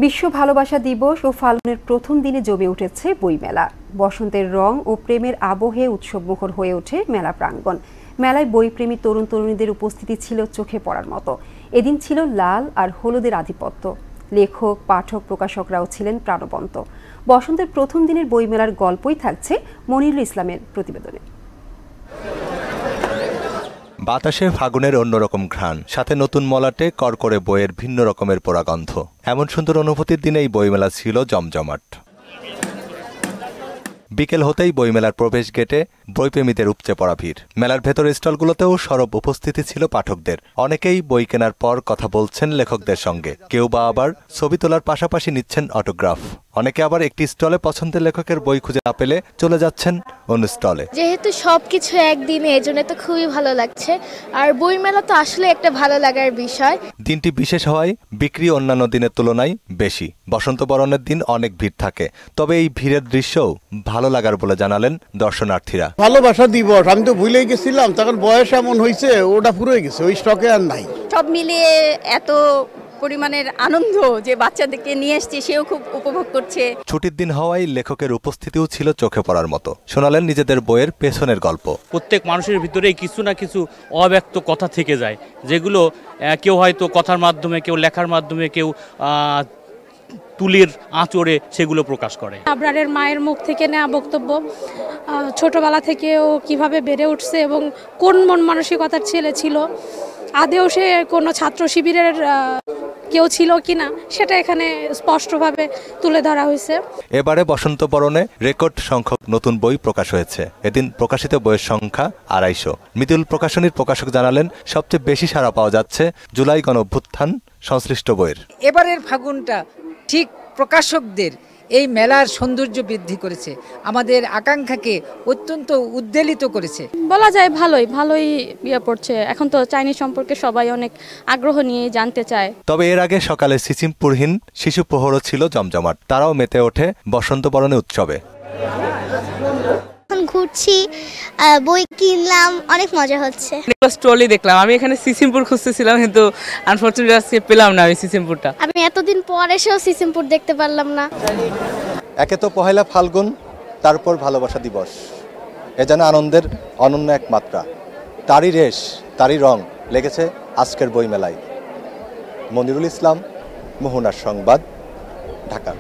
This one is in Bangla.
বিশ্ব ভালোবাসা দিবস ও ফাল্গুনের প্রথম দিনে জমে উঠেছে বইমেলা। বসন্তের রং ও প্রেমের আবহে উৎসবমুখর হয়ে ওঠে মেলা প্রাঙ্গণ। মেলায় বইপ্রেমী তরুণ তরুণীদের উপস্থিতি ছিল চোখে পড়ার মতো। এদিন ছিল লাল আর হলুদের আধিপত্য। লেখক, পাঠক, প্রকাশকরাও ছিলেন প্রাণবন্ত। বসন্তের প্রথম দিনের বইমেলার গল্পই থাকছে মনিরুল ইসলামের প্রতিবেদনে। বাতাসে ফাগুনের অন্যরকম ঘ্রাণ, সাথে নতুন মলাটে করকরে বইয়ের ভিন্ন রকমের পোড়াগন্ধ। এমন সুন্দর অনুভূতির দিনেই বইমেলা ছিল জমজমাট। বিকেল হতেই বইমেলার প্রবেশ গেটে বইপ্রেমীদের উপচে পড়া ভিড়। মেলার ভেতর স্টলগুলোতেও সরব উপস্থিতি ছিল পাঠকদের। অনেকেই বই কেনার পর কথা বলছেন লেখকদের সঙ্গে, কেউ বা আবার ছবি তোলার পাশাপাশি নিচ্ছেন অটোগ্রাফ। অনেকে আবার একটি স্টলে পছন্দের লেখকের বই খুঁজে না পেলে চলে যাচ্ছেন অন্য স্টলে। যেহেতু সবকিছু একদিনে, এজন্য তো খুবই ভালো লাগছে। আর বইমেলা তো আসলে একটা ভালো লাগার বিষয়। দিনটি বিশেষ হওয়ায় বিক্রি অন্যান্য দিনের তুলনায় বেশি। বসন্ত বরণের দিন অনেক ভিড় থাকে, তবে এই ভিড়ের দৃশ্যও ভালো লাগার বলে জানালেন দর্শনার্থীরা। ভালোবাসা দিবস আমি তো ভুলেই গেছিলাম, তখন বয়স এমন হয়েছে ওটা পুরোই গেছে, ওই স্টকে আর নাই। সব মিলিয়ে এত পরিমাণের আনন্দ যে বাচ্চাদেরকে নিয়ে এসেছি, সেও খুব উপভোগ করছে। ছুটির দিন হওয়ায় লেখকের উপস্থিতিও ছিল চোখে পড়ার মতো। শোনালেন নিজেদের বইয়ের পেছনের গল্প। প্রত্যেক মানুষের ভিতরেই কিছু না কিছু অব্যক্ত কথা থেকে যায়, যেগুলো কেউ হয়তো কথার মাধ্যমে, কেউ লেখার মাধ্যমে, কেউ তুলির আঁচড়ে সেগুলো প্রকাশ করে। আবরারের মায়ের মুখ থেকে নেওয়া বক্তব্য, ছোটবেলা থেকে ও কিভাবে বেড়ে উঠছে এবং কোন মন মানসিকতার ছেলে ছিল, আদেও সে কোনো ছাত্র শিবিরের কেউ ছিল কিনা, সেটা এখানে স্পষ্টভাবে তুলে ধরা হয়েছে। এবারে বসন্ত বরণে রেকর্ড সংখ্যক নতুন বই প্রকাশ হয়েছে। এদিন প্রকাশিত বইয়ের সংখ্যা 250। মৃদুল প্রকাশনীর প্রকাশক জানালেন, সবচেয়ে বেশি সাড়া পাওয়া যাচ্ছে জুলাই গণঅভ্যুত্থান সংশ্লিষ্ট বইয়ের। এবারের ফাগুনটা ঠিক প্রকাশকদের এই মেলার সৌন্দর্য বৃদ্ধি করেছে, আমাদের আকাঙ্ক্ষাকে অত্যন্ত উদ্বেলিত করেছে। বলা যায় ভালোই পড়ছে। এখন তো চাইনিজ সম্পর্কে সবাই অনেক আগ্রহ নিয়ে জানতে চায়। তবে এর আগে সকালে সিসিমপুরহীন শিশু প্রহরও ছিল জমজমাট। তারাও মেতে ওঠে বসন্ত বরণে উৎসবে। ঘুরছি, বই কিনলাম, অনেক মজা হচ্ছে। স্টলই দেখলাম। আমি এখানে সিসিমপুর খুঁজতেছিলাম, কিন্তু আনফরচুনেটলি আজকে পেলাম না আমি সিসিমপুরটা। আমি এতদিন পর এসেও সিসিমপুর দেখতে পারলাম না। একে তো পহেলা ফাল্গুন, তারপর ভালোবাসা দিবস, এ যেন আনন্দের অনন্য এক মাত্রা। তারই রেশ, তারই রং লেগেছে আজকের বইমেলায়। মনিরুল ইসলাম, মোহনার সংবাদ, ঢাকা।